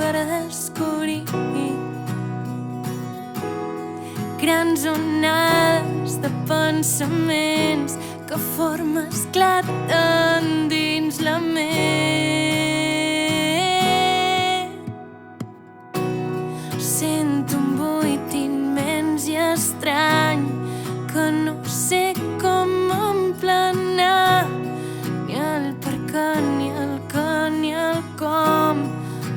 per descobrir grans onades de pensaments que forma esclaten dins la ment. Sento un buit immens i estrany que no sé com emplenar, ni el per què, ni el què, ni el com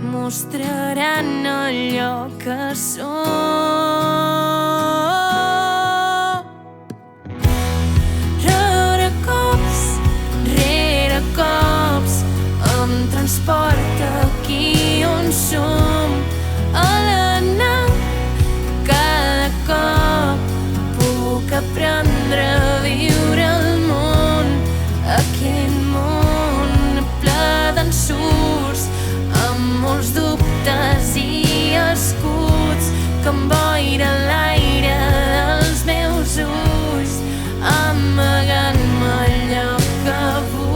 mostraran allò que som. Rere cops em transporta aquí on som, a l'anar. Cada cop puc aprendre a viure el món, aquest món ple d'ensurts, amb molts dubtes i escuts que emboira l'aire dels meus ulls, amagant-me allò que vull.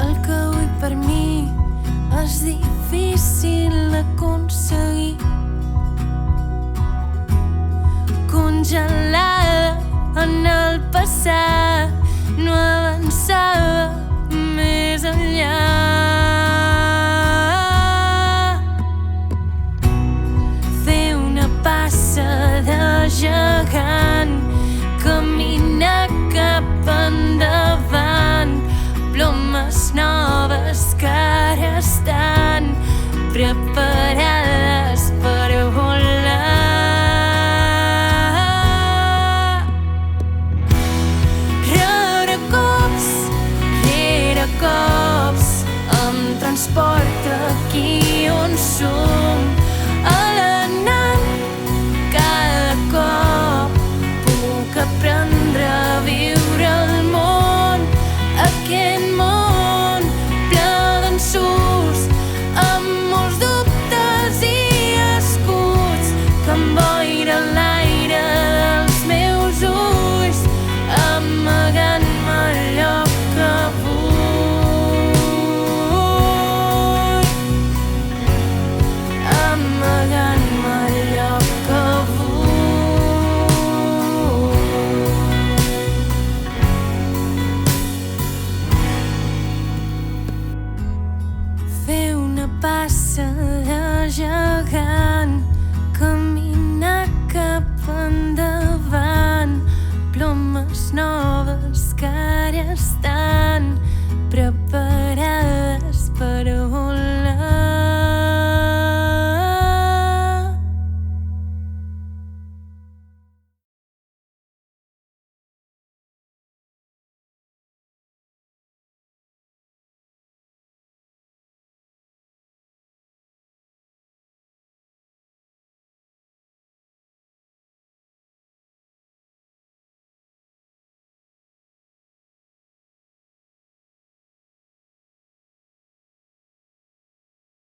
El que vull per mi és difícil d'aconseguir, congelada en el passat, no avançava més enllà. Fer una passa de gegant, caminar cap endavant, plomes noves que ara estan preparades per volar. Rere cops em transporta aquí on som, a l'anar. Cada cop puc aprendre a viure el món, aquest món ple d'ensurts, amb molts dubtes i escuts que emboira l'aire dels meus ulls, amagant-me allò que vull, amagant-me allò que vull. Fer una passa de gegant, caminar cap endavant, plomes noves que ara estan preparades